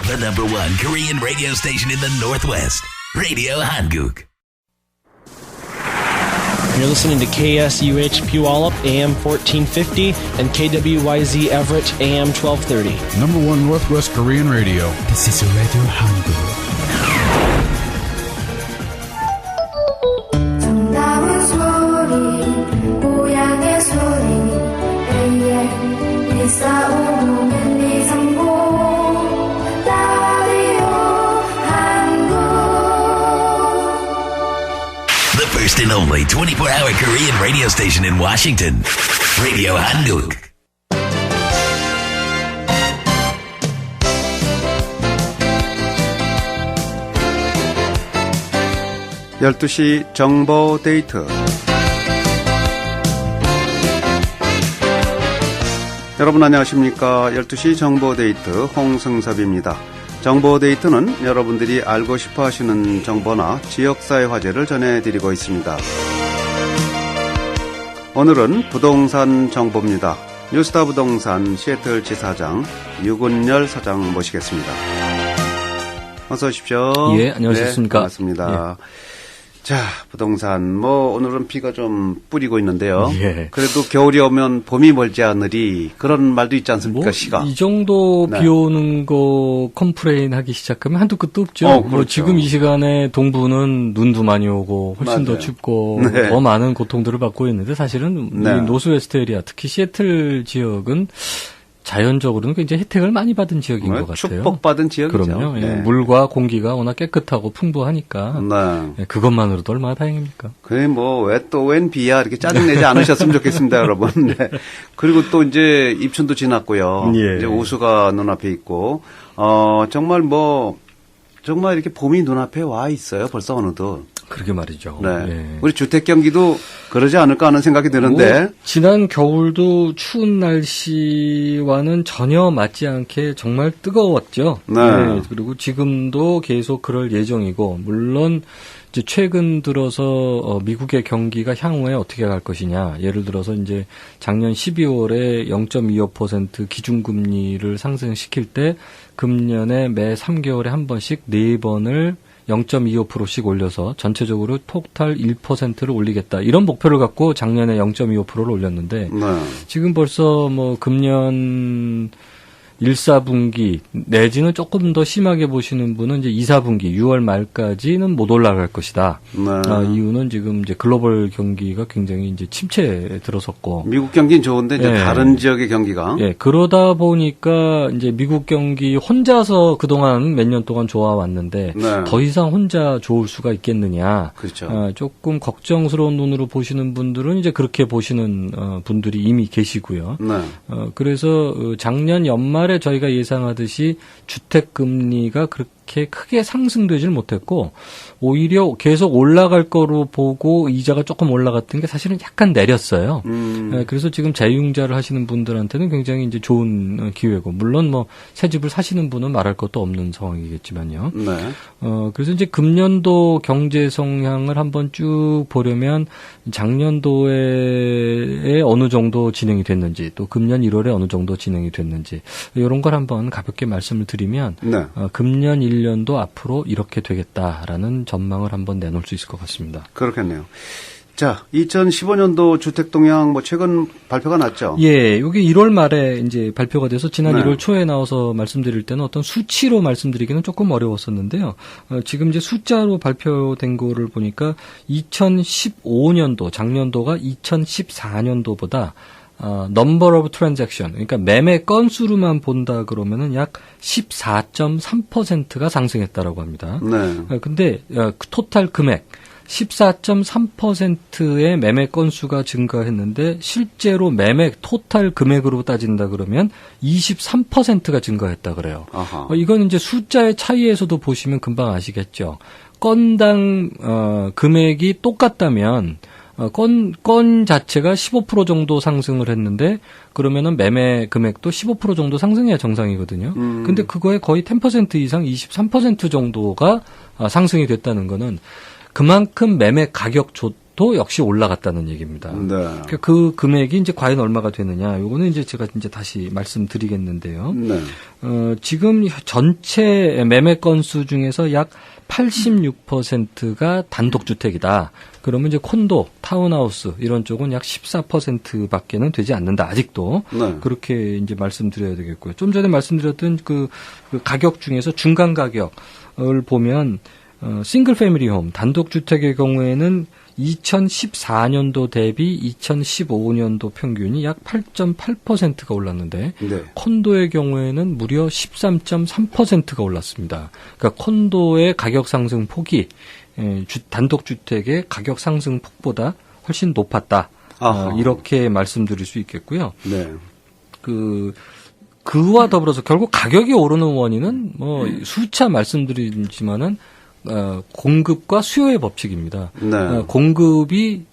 The number one Korean radio station in the Northwest, Radio Hanguk. You're listening to KSUH Puyallup, AM 1450, and KWYZ Everett, AM 1230. Number one Northwest Korean radio. This is Radio Hanguk. 정다운 소리, 고향의 소리, AM 싸우는 이상고 라디오 한국. The first and only 24-hour Korean radio station in Washington, Radio Hanguk. (12시) 정보 데이트. 여러분 안녕하십니까? 12시 정보 데이트 홍승섭입니다. 정보 데이트는 여러분들이 알고 싶어 하시는 정보나 지역사회 화제를 전해드리고 있습니다. 오늘은 부동산 정보입니다. 뉴스타 부동산 시애틀 지사장 유근열 사장 모시겠습니다. 어서 오십시오. 예, 안녕하셨습니까? 네, 반갑습니다. 예. 자, 부동산 오늘은 비가 좀 뿌리고 있는데요. 예. 그래도 겨울이 오면 봄이 멀지 않으리 그런 말도 있지 않습니까? 시가. 이 정도 네. 비 오는 거 컴플레인 하기 시작하면 한두 끝도 없죠. 그렇죠. 뭐 지금 이 시간에 동부는 눈도 많이 오고 훨씬 맞아요. 더 춥고 네. 더 많은 고통들을 받고 있는데 사실은 네. 이 노스웨스트 에리아 특히 시애틀 지역은 자연적으로는 굉장히 혜택을 많이 받은 지역인 것 같아요. 축복받은 지역이죠. 그럼요. 예, 네. 물과 공기가 워낙 깨끗하고 풍부하니까 네. 예, 그것만으로도 얼마나 다행입니까? 그게 웬 비야 이렇게 짜증내지 않으셨으면 좋겠습니다, 여러분. 네. 그리고 또 이제 입춘도 지났고요. 예. 이제 우수가 눈앞에 있고, 정말 이렇게 봄이 눈앞에 와 있어요. 벌써 어느덧. 그러게 말이죠. 네. 예. 우리 주택 경기도 그러지 않을까 하는 생각이 드는데. 뭐, 지난 겨울도 추운 날씨와는 전혀 맞지 않게 정말 뜨거웠죠. 네. 네. 그리고 지금도 계속 그럴 예정이고, 물론 이제 최근 들어서 미국의 경기가 향후에 어떻게 갈 것이냐. 예를 들어서 이제 작년 12월에 0.25% 기준금리를 상승시킬 때 금년에 매 3개월에 한 번씩 4번을 0.25%씩 올려서 전체적으로 토탈 1%를 올리겠다. 이런 목표를 갖고 작년에 0.25%를 올렸는데 네. 지금 벌써 금년 1, 4분기 내지는 조금 더 심하게 보시는 분은 이제 2, 4분기 6월 말까지는 못 올라갈 것이다. 네. 이유는 지금 이제 글로벌 경기가 굉장히 이제 침체에 들어섰고 미국 경기는 좋은데 이제 예. 다른 지역의 경기가. 예, 그러다 보니까 이제 미국 경기 혼자서 그동안 몇 년 동안 좋아왔는데 네. 더 이상 혼자 좋을 수가 있겠느냐. 그렇죠. 조금 걱정스러운 눈으로 보시는 분들은 이제 그렇게 보시는 분들이 이미 계시고요. 네. 그래서 작년 연말에 저희가 예상하듯이 주택 금리가 그렇게 크게 상승되질 못했고 오히려 계속 올라갈 거로 보고 이자가 조금 올라갔던 게 사실은 약간 내렸어요. 그래서 지금 재융자를 하시는 분들한테는 굉장히 이제 좋은 기회고 물론 새 집을 사시는 분은 말할 것도 없는 상황이겠지만요. 네. 그래서 이제 금년도 경제 성향을 한번 쭉 보려면 작년도에 어느 정도 진행이 됐는지 또 금년 1월에 어느 정도 진행이 됐는지 이런 걸 한번 가볍게 말씀을 드리면 네. 금년 1년도 앞으로 이렇게 되겠다라는 전망을 한번 내놓을 수 있을 것 같습니다. 그렇겠네요. 자, 2015년도 주택 동향 최근 발표가 났죠? 예, 이게 1월 말에 이제 발표가 돼서 지난 네. 1월 초에 나와서 말씀드릴 때는 어떤 수치로 말씀드리기는 조금 어려웠었는데요. 지금 이제 숫자로 발표된 거를 보니까 2015년도, 작년도가 2014년도보다 number of transaction, 그러니까 매매 건수로만 본다 그러면은 약 14.3%가 상승했다라고 합니다. 네. 근데 토탈 금액 14.3%의 매매 건수가 증가했는데 실제로 매매 토탈 금액으로 따진다 그러면 23%가 증가했다 그래요. 아하. 이건 이제 숫자의 차이에서도 보시면 금방 아시겠죠. 건당 금액이 똑같다면 건 자체가 15% 정도 상승을 했는데 그러면은 매매 금액도 15% 정도 상승해야 정상이거든요. 근데 그거에 거의 10% 이상 23% 정도가 상승이 됐다는 거는 그만큼 매매 가격 도 역시 올라갔다는 얘기입니다. 네. 그 금액이 이제 과연 얼마가 되느냐, 요거는 이제 제가 이제 다시 말씀드리겠는데요. 네. 지금 전체 매매 건수 중에서 약 86%가 단독주택이다. 그러면 이제 콘도, 타운하우스 이런 쪽은 약 14%밖에는 되지 않는다. 아직도. 네. 그렇게 이제 말씀드려야 되겠고요. 좀 전에 말씀드렸던 그 가격 중에서 중간 가격을 보면 싱글 패밀리 홈, 단독주택의 경우에는 2014년도 대비 2015년도 평균이 약 8.8%가 올랐는데 네. 콘도의 경우에는 무려 13.3%가 올랐습니다. 그러니까 콘도의 가격 상승 폭이 단독주택의 가격 상승 폭보다 훨씬 높았다. 이렇게 말씀드릴 수 있겠고요. 네. 그와 더불어서 결국 가격이 오르는 원인은 뭐 수차 말씀드리지만은 공급과 수요의 법칙입니다. 네. 공급이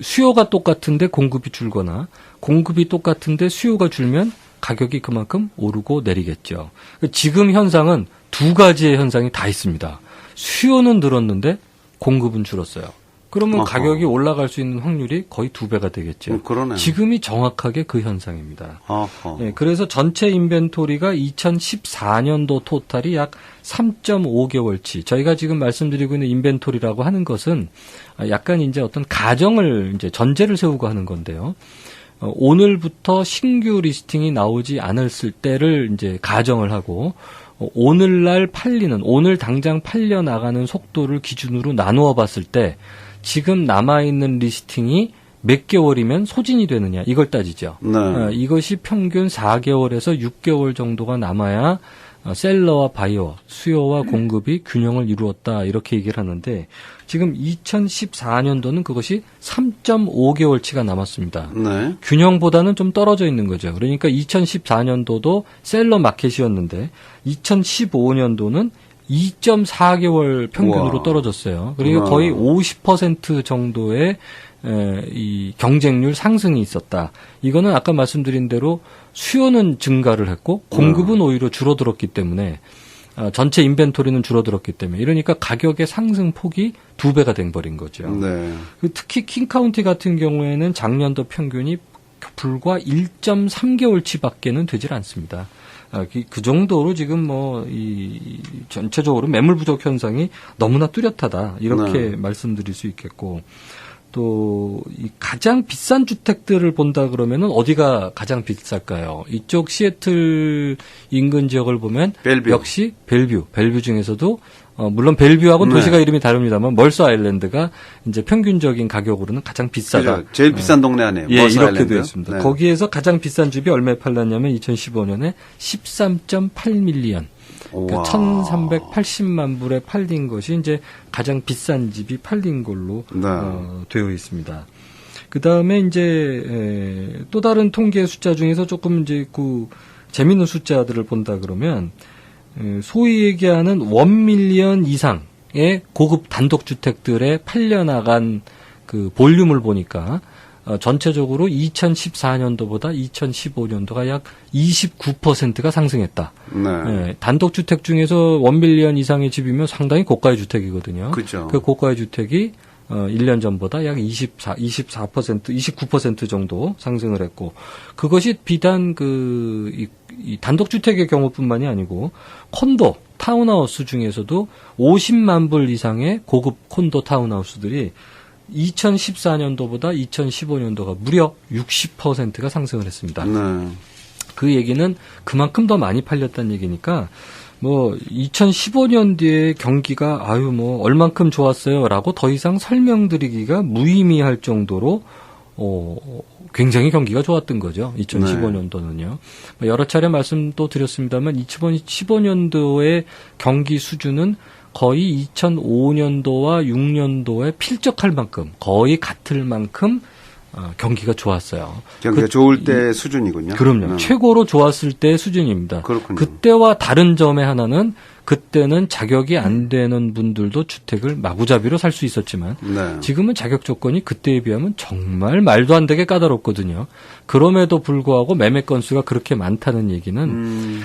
수요가 똑같은데 공급이 줄거나 공급이 똑같은데 수요가 줄면 가격이 그만큼 오르고 내리겠죠. 지금 현상은 두 가지의 현상이 다 있습니다. 수요는 늘었는데 공급은 줄었어요. 그러면 어허. 가격이 올라갈 수 있는 확률이 거의 2배가 되겠죠. 그러네요. 지금이 정확하게 그 현상입니다. 어허. 네, 그래서 전체 인벤토리가 2014년도 토탈이 약 3.5개월치. 저희가 지금 말씀드리고 있는 인벤토리라고 하는 것은 약간 이제 어떤 가정을 이제 전제를 세우고 하는 건데요. 오늘부터 신규 리스팅이 나오지 않았을 때를 이제 가정을 하고 오늘날 팔리는, 오늘 당장 팔려 나가는 속도를 기준으로 나누어 봤을 때 지금 남아있는 리스팅이 몇 개월이면 소진이 되느냐, 이걸 따지죠. 네. 이것이 평균 4개월에서 6개월 정도가 남아야 셀러와 바이어, 수요와 공급이 균형을 이루었다, 이렇게 얘기를 하는데 지금 2014년도는 그것이 3.5개월치가 남았습니다. 네. 균형보다는 좀 떨어져 있는 거죠. 그러니까 2014년도도 셀러 마켓이었는데 2015년도는 2.4개월 평균으로 우와. 떨어졌어요. 그러니까 우와. 거의 50% 정도의 이 경쟁률 상승이 있었다. 이거는 아까 말씀드린 대로 수요는 증가를 했고 공급은 오히려 줄어들었기 때문에 전체 인벤토리는 줄어들었기 때문에 이러니까 가격의 상승 폭이 2배가 돼버린 거죠. 네. 특히 킹카운티 같은 경우에는 작년도 평균이 불과 1.3개월치밖에는 되질 않습니다. 그 정도로 지금 이 전체적으로 매물 부족 현상이 너무나 뚜렷하다, 이렇게 네. 말씀드릴 수 있겠고, 또 이 가장 비싼 주택들을 본다 그러면은 어디가 가장 비쌀까요? 이쪽 시애틀 인근 지역을 보면 벨뷰. 역시 벨뷰 중에서도 물론 벨뷰하고는 네. 도시가 이름이 다릅니다만 멀스 아일랜드가 이제 평균적인 가격으로는 가장 비싸다. 그죠. 제일 비싼 동네 아니에요. 예, 머스 이렇게 아일랜드. 되어 있습니다. 네. 거기에서 가장 비싼 집이 얼마에 팔렸냐면 2015년에 13.8밀리언. 그러니까 우와. 1,380만 불에 팔린 것이 이제 가장 비싼 집이 팔린 걸로 네. 되어 있습니다. 그 다음에 이제 또 다른 통계 숫자 중에서 조금 이제 재밌는 숫자들을 본다 그러면 소위 얘기하는 1밀리언 이상의 고급 단독주택들에 팔려나간 그 볼륨을 보니까 전체적으로 2014년도보다 2015년도가 약 29%가 상승했다. 네. 단독주택 중에서 1밀리언 이상의 집이면 상당히 고가의 주택이거든요. 그죠. 그 고가의 주택이 1년 전보다 약 29% 정도 상승을 했고, 그것이 비단 이 단독주택의 경우뿐만이 아니고 콘도, 타운하우스 중에서도 50만 불 이상의 고급 콘도 타운하우스들이 2014년도보다 2015년도가 무려 60%가 상승을 했습니다. 네. 그 얘기는 그만큼 더 많이 팔렸다는 얘기니까 2015년도에 경기가 얼만큼 좋았어요라고 더 이상 설명드리기가 무의미할 정도로 굉장히 경기가 좋았던 거죠. 2015년도는요. 여러 차례 말씀도 드렸습니다만 2015년도의 경기 수준은 거의 2005년도와 6년도에 필적할 만큼, 거의 같을 만큼 경기가 좋았어요. 경기가 좋을 때 수준이군요. 그럼요. 최고로 좋았을 때의 수준입니다. 그렇군요. 그때와 다른 점의 하나는 그때는 자격이 안 되는 분들도 주택을 마구잡이로 살 수 있었지만 네. 지금은 자격 조건이 그때에 비하면 정말 말도 안 되게 까다롭거든요. 그럼에도 불구하고 매매 건수가 그렇게 많다는 얘기는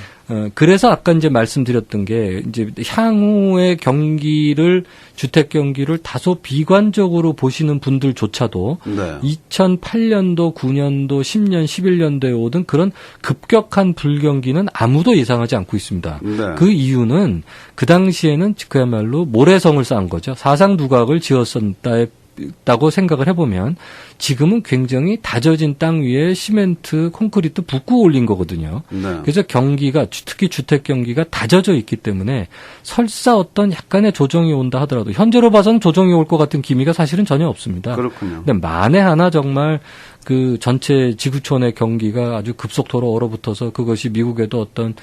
그래서 아까 이제 말씀드렸던 게 이제 향후의 경기를 주택 경기를 다소 비관적으로 보시는 분들조차도 네. 2008년도, 9년도, 10년, 11년도에 오던 그런 급격한 불경기는 아무도 예상하지 않고 있습니다. 네. 그 이유는 그 당시에는 그야말로 모래성을 쌓은 거죠. 사상두각을 지었었다고 생각을 해보면 지금은 굉장히 다져진 땅 위에 시멘트, 콘크리트 붓고 올린 거거든요. 네. 그래서 경기가 특히 주택 경기가 다져져 있기 때문에 설사 어떤 약간의 조정이 온다 하더라도 현재로 봐서는 조정이 올 것 같은 기미가 사실은 전혀 없습니다. 그렇군요. 근데 만에 하나 정말 그 전체 지구촌의 경기가 아주 급속도로 얼어붙어서 그것이 미국에도 어떤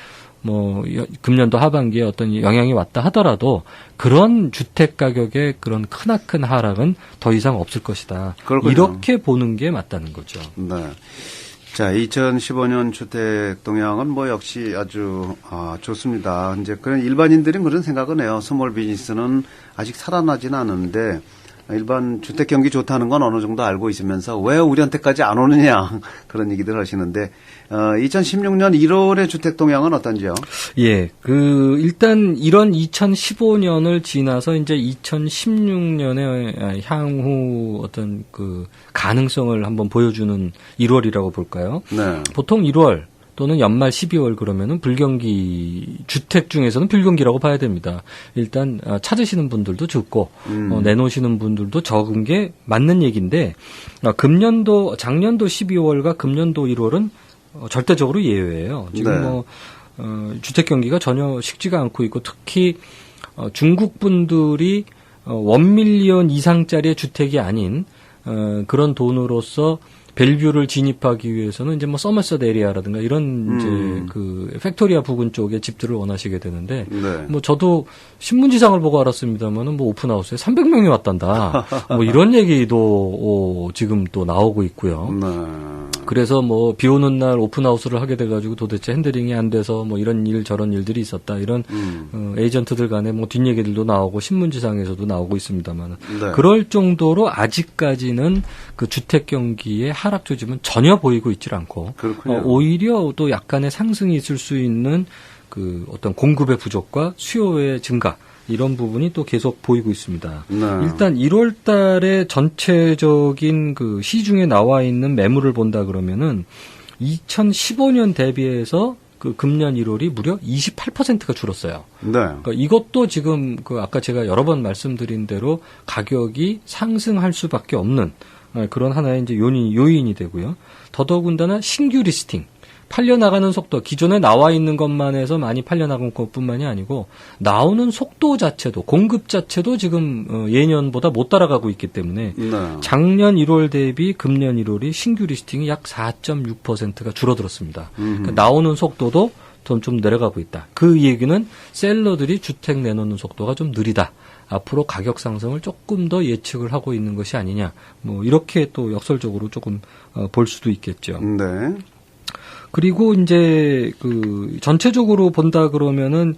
금년도 하반기에 어떤 영향이 왔다 하더라도 그런 주택 가격의 그런 크나큰 하락은 더 이상 없을 것이다. 그렇군요. 이렇게 보는 게 맞다는 거죠. 네. 자, 2015년 주택 동향은 역시 아주 좋습니다. 이제 그런 일반인들은 그런 생각은 해요. 스몰 비즈니스는 아직 살아나지는 않은데 일반 주택 경기 좋다는 건 어느 정도 알고 있으면서 왜 우리한테까지 안 오느냐 그런 얘기들 하시는데 2016년 1월의 주택 동향은 어떤지요? 예, 일단 이런 2015년을 지나서 이제 2016년의 향후 어떤 그 가능성을 한번 보여주는 1월이라고 볼까요? 네. 보통 1월 또는 연말 12월 그러면은 불경기 주택 중에서는 불경기라고 봐야 됩니다. 일단 찾으시는 분들도 적고 내놓으시는 분들도 적은 게 맞는 얘기인데 작년도 12월과 금년도 1월은 절대적으로 예외예요. 지금 네. 주택 경기가 전혀 식지가 않고 있고 특히 중국 분들이 1밀리언 이상짜리의 주택이 아닌 그런 돈으로서 벨뷰를 진입하기 위해서는 이제 서머셋 에리아라든가 이런 이제 그 팩토리아 부근 쪽에 집들을 원하시게 되는데 네. 저도 신문지상을 보고 알았습니다만은 오픈하우스에 300명이 왔단다. 이런 얘기도 지금 또 나오고 있고요. 네. 그래서 비 오는 날 오픈하우스를 하게 돼가지고 도대체 핸들링이 안 돼서 이런 일 저런 일들이 있었다. 이런 에이전트들 간에 뒷얘기들도 나오고 신문지상에서도 나오고 있습니다만 네. 그럴 정도로 아직까지는 그 주택 경기의 하락 조짐은 전혀 보이고 있질 않고 그렇군요. 오히려 또 약간의 상승이 있을 수 있는 그 어떤 공급의 부족과 수요의 증가 이런 부분이 또 계속 보이고 있습니다. 네. 일단 1월 달에 전체적인 그 시중에 나와 있는 매물을 본다 그러면은 2015년 대비해서 그 금년 1월이 무려 28%가 줄었어요. 네. 그러니까 이것도 지금 아까 제가 여러 번 말씀드린 대로 가격이 상승할 수밖에 없는 그런 하나의 이제 요인이 되고요. 더더군다나 신규 리스팅. 팔려나가는 속도, 기존에 나와 있는 것만 해서 많이 팔려나간 것뿐만이 아니고 나오는 속도 자체도, 공급 자체도 지금 예년보다 못 따라가고 있기 때문에 네. 작년 1월 대비 금년 1월이 신규 리스팅이 약 4.6%가 줄어들었습니다. 그러니까 나오는 속도도 좀 내려가고 있다. 그 얘기는 셀러들이 주택 내놓는 속도가 좀 느리다. 앞으로 가격 상승을 조금 더 예측을 하고 있는 것이 아니냐. 이렇게 또 역설적으로 조금 볼 수도 있겠죠. 네. 그리고 이제 전체적으로 본다 그러면은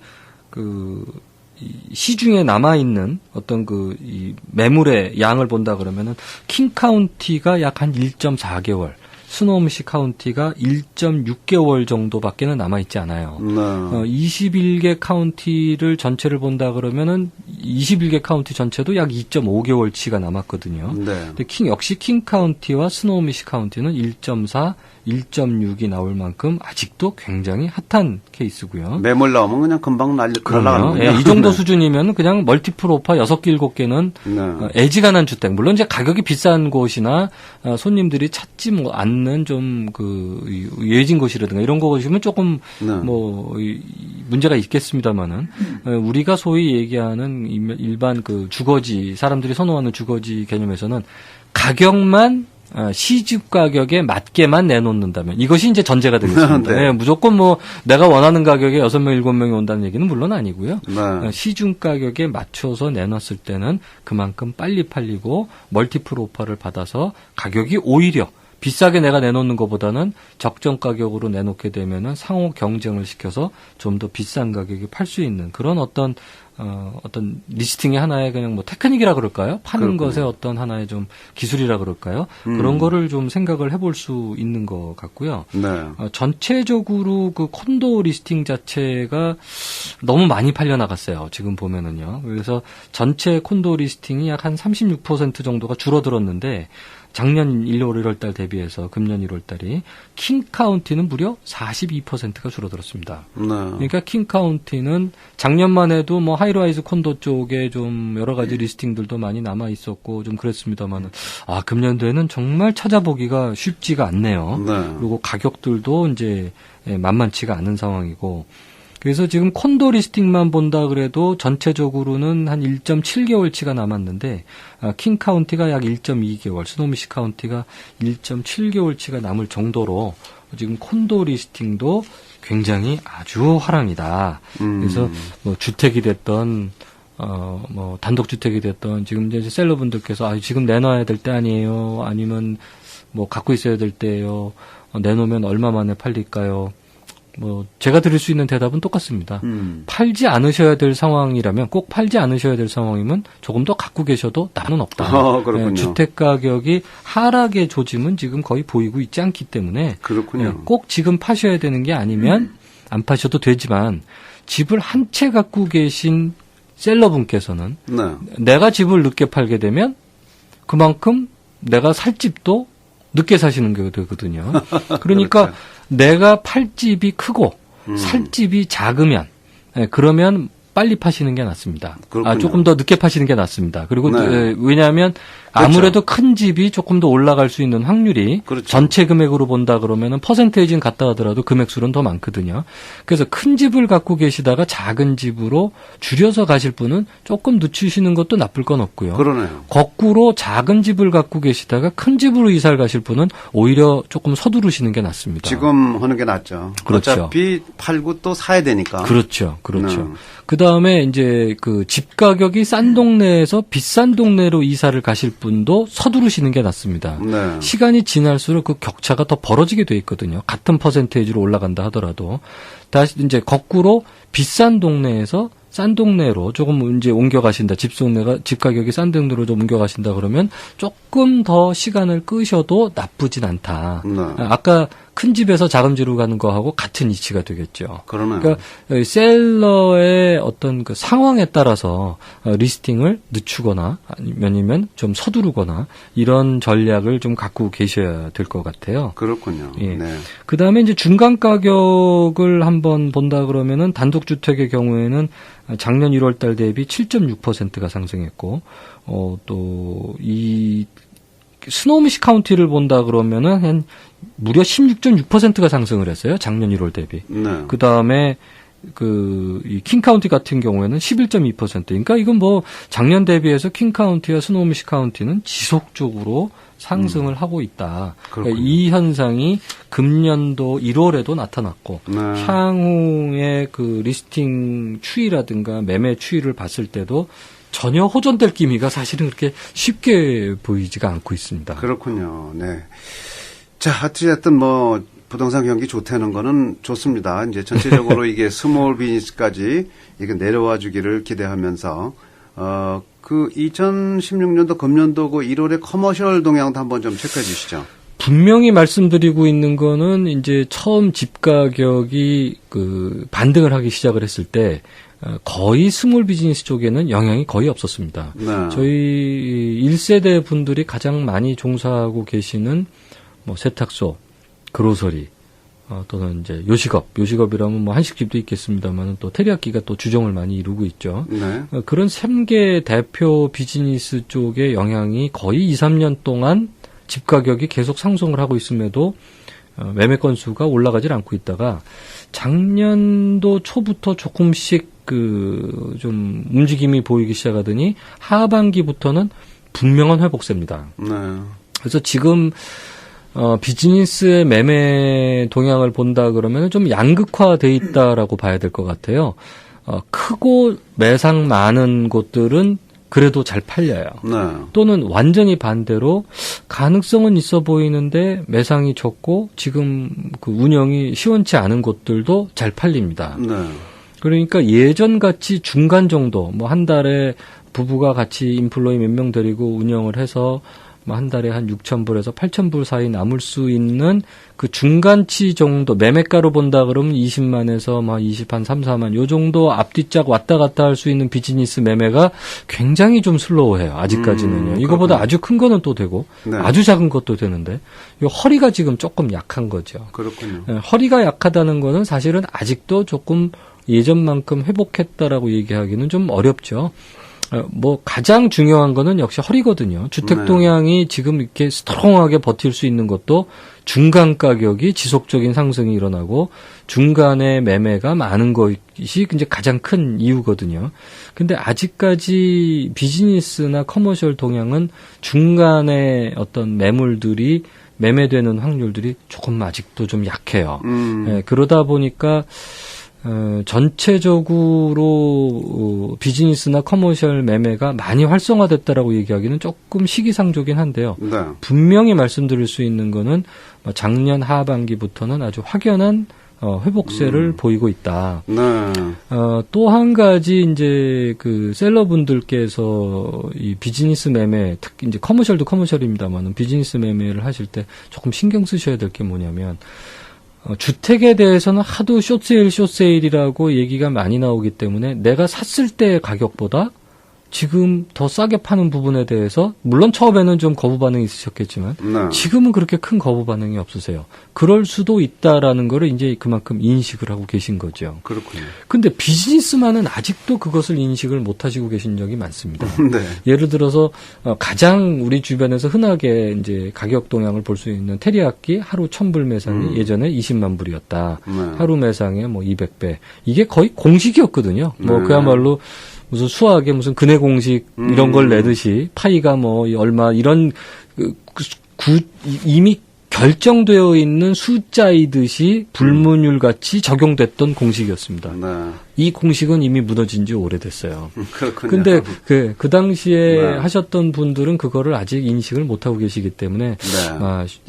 시중에 남아 있는 어떤 이 매물의 양을 본다 그러면은 킹 카운티가 약 한 1.4개월, 스노움시 카운티가 1.6개월 정도밖에는 남아 있지 않아요. 21개 카운티를 전체를 본다 그러면은 21개 카운티 전체도 약 2.5개월치가 남았거든요. 네. 근데 역시 킹 카운티와 스노우미시 카운티는 1.4, 1.6이 나올 만큼 아직도 굉장히 핫한 케이스고요. 매물 나오면 그냥 금방 그럼요. 날아가는 예, 이 정도 수준이면 그냥 멀티플 오파 6개, 7개는 네. 애지간한 주택. 물론 이제 가격이 비싼 곳이나 손님들이 찾지 않는 좀 예진 곳이라든가 이런 곳이면 조금 네. 문제가 있겠습니다만은 우리가 소위 얘기하는 일반 주거지, 사람들이 선호하는 주거지 개념에서는 가격만 시집 가격에 맞게만 내놓는다면 이것이 이제 전제가 되겠습니다. 네. 네, 무조건 내가 원하는 가격에 6명, 7명이 온다는 얘기는 물론 아니고요. 네. 시중 가격에 맞춰서 내놨을 때는 그만큼 빨리 팔리고 멀티플 오퍼를 받아서 가격이 오히려 비싸게 내가 내놓는 것보다는 적정 가격으로 내놓게 되면은 상호 경쟁을 시켜서 좀 더 비싼 가격에 팔 수 있는 그런 어떤 리스팅의 하나의 그냥 뭐 테크닉이라 그럴까요? 파는 그렇군요. 것의 어떤 하나의 좀 기술이라 그럴까요? 그런 거를 좀 생각을 해볼 수 있는 것 같고요. 네. 전체적으로 그 콘도 리스팅 자체가 너무 많이 팔려나갔어요. 지금 보면은요. 그래서 전체 콘도 리스팅이 약 한 36% 정도가 줄어들었는데 작년 1월 1월달 대비해서 금년 1월달이 킹카운티는 무려 42%가 줄어들었습니다. 네. 그러니까 킹카운티는 작년만 해도 뭐 하이라이즈 콘도 쪽에 좀 여러 가지 리스팅들도 많이 남아 있었고 좀 그랬습니다만은 금년도에는 정말 찾아보기가 쉽지가 않네요. 네. 그리고 가격들도 이제 만만치가 않은 상황이고 그래서 지금 콘도 리스팅만 본다 그래도 전체적으로는 한 1.7개월치가 남았는데 킹카운티가 약 1.2개월, 스노미시 카운티가 1.7개월치가 남을 정도로 지금 콘도 리스팅도 굉장히 아주 화랑이다. 그래서 뭐 주택이 됐던 뭐 단독주택이 됐던 지금 이제 셀러분들께서 지금 내놔야 될 때 아니에요? 아니면 뭐 갖고 있어야 될 때예요? 내놓으면 얼마 만에 팔릴까요? 뭐 제가 드릴 수 있는 대답은 똑같습니다. 팔지 않으셔야 될 상황이라면 꼭 팔지 않으셔야 될 상황이면 조금 더 갖고 계셔도 나는 없다. 그렇군요. 주택 가격이 하락의 조짐은 지금 거의 보이고 있지 않기 때문에 그렇군요. 꼭 지금 파셔야 되는 게 아니면 안 파셔도 되지만 집을 한 채 갖고 계신 셀러분께서는 네. 내가 집을 늦게 팔게 되면 그만큼 내가 살 집도 늦게 사시는 게 되거든요. 그러니까 그렇죠. 내가 팔 집이 크고 살 집이 작으면 그러면 빨리 파시는 게 낫습니다. 그렇군요. 조금 더 늦게 파시는 게 낫습니다. 그리고 네. 왜냐하면 아무래도 큰 집이 조금 더 올라갈 수 있는 확률이 그렇죠. 전체 금액으로 본다 그러면은 퍼센테이지는 같다 하더라도 금액수는 더 많거든요. 그래서 큰 집을 갖고 계시다가 작은 집으로 줄여서 가실 분은 조금 늦추시는 것도 나쁠 건 없고요. 그러네요. 거꾸로 작은 집을 갖고 계시다가 큰 집으로 이사를 가실 분은 오히려 조금 서두르시는 게 낫습니다. 지금 하는 게 낫죠. 그렇죠. 어차피 팔고 또 사야 되니까. 그렇죠. 그렇죠. 네. 그 다음에 이제 그 집 가격이 싼 동네에서 비싼 동네로 이사를 가실 분도 서두르시는 게 낫습니다. 네. 시간이 지날수록 그 격차가 더 벌어지게 돼 있거든요. 같은 퍼센테이지로 올라간다 하더라도. 다시 이제 거꾸로 비싼 동네에서 싼 동네로 조금 이제 옮겨가신다. 집 가격이 싼 동네로 좀 옮겨가신다 그러면 조금 더 시간을 끄셔도 나쁘진 않다. 네. 아까 큰 집에서 작은 집으로 가는 거하고 같은 이치가 되겠죠. 그러네요. 그러니까 셀러의 어떤 그 상황에 따라서 리스팅을 늦추거나 아니면 좀 서두르거나 이런 전략을 좀 갖고 계셔야 될 것 같아요. 그렇군요. 예. 네. 그 다음에 이제 중간 가격을 한번 본다 그러면은 단독주택의 경우에는 작년 1월달 대비 7.6%가 상승했고, 또 이 스노우미시 카운티를 본다 그러면은 한 무려 16.6%가 상승을 했어요. 작년 1월 대비. 네. 그 다음에 이 킹카운티 같은 경우에는 11.2%. 그러니까 이건 뭐 작년 대비해서 킹카운티와 스노우미시 카운티는 지속적으로 상승을 하고 있다. 그러니까 이 현상이 금년도 1월에도 나타났고 네. 향후의 그 리스팅 추이라든가 매매 추이를 봤을 때도 전혀 호전될 기미가 사실은 그렇게 쉽게 보이지가 않고 있습니다. 그렇군요. 네. 자, 어찌됐든 뭐 부동산 경기 좋다는 거는 좋습니다. 이제 전체적으로 이게 스몰 비즈니스까지 이게 내려와 주기를 기대하면서 그 2016년도 금년도 그 1월의 커머셜 동향도 한번 좀 체크해 주시죠. 분명히 말씀드리고 있는 거는 이제 처음 집 가격이 그 반등을 하기 시작을 했을 때 거의 스몰 비즈니스 쪽에는 영향이 거의 없었습니다. 네. 저희 1세대 분들이 가장 많이 종사하고 계시는 뭐 세탁소, 그로서리, 또는 이제 요식업이라면 뭐 한식집도 있겠습니다만 또 테리야끼가 또 주종을 많이 이루고 있죠. 네. 그런 3개 대표 비즈니스 쪽의 영향이 거의 2, 3년 동안 집 가격이 계속 상승을 하고 있음에도 매매 건수가 올라가질 않고 있다가 작년도 초부터 조금씩 좀 움직임이 보이기 시작하더니 하반기부터는 분명한 회복세입니다. 네. 그래서 지금 비즈니스의 매매 동향을 본다 그러면 좀 양극화돼 있다라고 봐야 될 것 같아요. 크고 매상 많은 곳들은 그래도 잘 팔려요. 네. 또는 완전히 반대로 가능성은 있어 보이는데 매상이 적고 지금 그 운영이 시원치 않은 곳들도 잘 팔립니다. 네. 그러니까 예전같이 중간 정도, 뭐 한 달에 부부가 같이 인플로이 몇 명 데리고 운영을 해서 뭐 한 달에 한 6,000불에서 8,000불 사이 남을 수 있는 그 중간치 정도, 매매가로 본다 그러면 20만에서 막 20한 3, 4만 요 정도 앞뒤짝 왔다 갔다 할 수 있는 비즈니스 매매가 굉장히 좀 슬로우해요. 아직까지는요. 이거보다 그렇군요. 아주 큰 거는 또 되고 네. 아주 작은 것도 되는데 요 허리가 지금 조금 약한 거죠. 그렇군요. 예, 허리가 약하다는 거는 사실은 아직도 조금 예전만큼 회복했다라고 얘기하기는 좀 어렵죠. 뭐 가장 중요한 거는 역시 허리거든요. 주택 네. 동향이 지금 이렇게 스트롱하게 버틸 수 있는 것도 중간 가격이 지속적인 상승이 일어나고 중간에 매매가 많은 것이 이제 가장 큰 이유거든요. 근데 아직까지 비즈니스나 커머셜 동향은 중간에 어떤 매물들이 매매되는 확률들이 조금 아직도 좀 약해요. 예, 그러다 보니까 전체적으로 비즈니스나 커머셜 매매가 많이 활성화됐다라고 얘기하기는 조금 시기상조긴 한데요. 네. 분명히 말씀드릴 수 있는 거는 작년 하반기부터는 아주 확연한 회복세를 보이고 있다. 네. 또 한 가지 이제 그 셀러분들께서 이 비즈니스 매매, 특히 이제 커머셜도 커머셜입니다만 비즈니스 매매를 하실 때 조금 신경 쓰셔야 될 게 뭐냐면 주택에 대해서는 하도 숏세일이라고 얘기가 많이 나오기 때문에 내가 샀을 때의 가격보다 지금 더 싸게 파는 부분에 대해서 물론 처음에는 좀 거부 반응이 있으셨겠지만 네. 지금은 그렇게 큰 거부 반응이 없으세요. 그럴 수도 있다라는 거를 이제 그만큼 인식을 하고 계신 거죠. 그렇군요. 근데 비즈니스만은 아직도 그것을 인식을 못 하시고 계신 적이 많습니다. 네. 예를 들어서 가장 우리 주변에서 흔하게 이제 가격 동향을 볼 수 있는 테리야끼 하루 1,000불 매상이 예전에 20만 불이었다. 네. 하루 매상에 뭐 200배. 이게 거의 공식이었거든요. 뭐 네. 그야말로 무슨 수학에 무슨 근해 공식 이런 걸 내듯이 파이가 뭐 얼마 이런 이미 결정되어 있는 숫자이듯이 불문율 같이 적용됐던 공식이었습니다. 네. 이 공식은 이미 무너진 지 오래됐어요. 그렇군요. 근데 그 당시에 네. 하셨던 분들은 그거를 아직 인식을 못하고 계시기 때문에 네.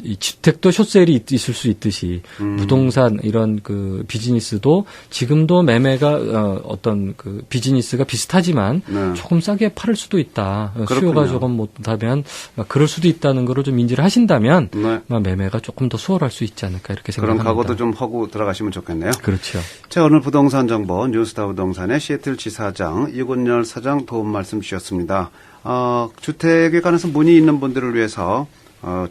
이 주택도 숏세일이 있을 수 있듯이 부동산 이런 그 비즈니스도 지금도 매매가 어떤 그 비즈니스가 비슷하지만 네. 조금 싸게 팔을 수도 있다. 그렇군요. 수요가 조금 못하면 그럴 수도 있다는 거를 좀 인지를 하신다면 네. 매매가 조금 더 수월할 수 있지 않을까 이렇게 그런 생각합니다. 각오도 좀 하고 들어가시면 좋겠네요. 그렇죠. 자, 오늘 부동산 정보 뉴스타 부동산의 시애틀 지사장 이군열 사장 도움 말씀 주셨습니다. 주택에 관해서 문의 있는 분들을 위해서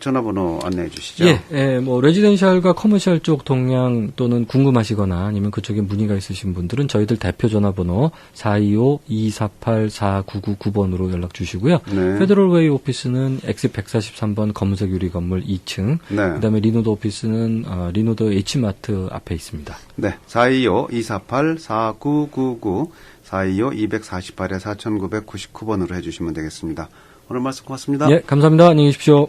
전화번호 안내해 주시죠. 예, 뭐 레지덴셜과 커머셜 쪽 동향 또는 궁금하시거나 아니면 그쪽에 문의가 있으신 분들은 저희들 대표 전화번호 425-248-4999번으로 연락 주시고요. 네. 페더럴웨이 오피스는 엑스 143번 검은색 유리 건물 2층. 네. 그다음에 리노드 오피스는 리노드 H마트 앞에 있습니다. 네. 425-248-4999 425-248-4999번으로 해주시면 되겠습니다. 오늘 말씀 고맙습니다. 예, 감사합니다. 안녕히 계십시오.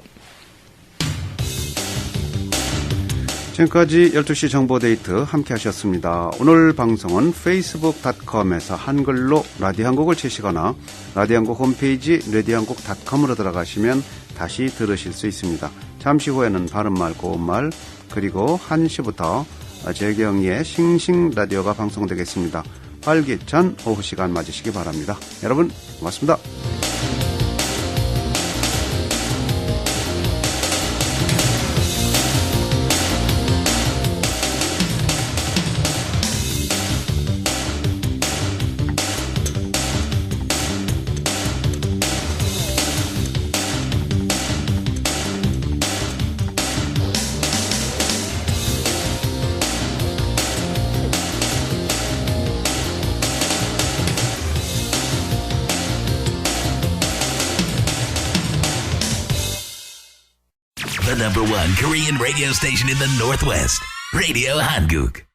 지금까지 12시 정보데이트 함께 하셨습니다. 오늘 방송은 facebook.com에서 한글로 라디오 한국을 치시거나 라디오 한국 홈페이지 radiohankook.com으로 들어가시면 다시 들으실 수 있습니다. 잠시 후에는 바른말 고운말 그리고 1시부터 재경이의 싱싱라디오가 방송되겠습니다. 활기찬 오후 시간 맞으시기 바랍니다. 여러분 고맙습니다. The #1 Korean radio station in the Northwest, Radio Hanguk.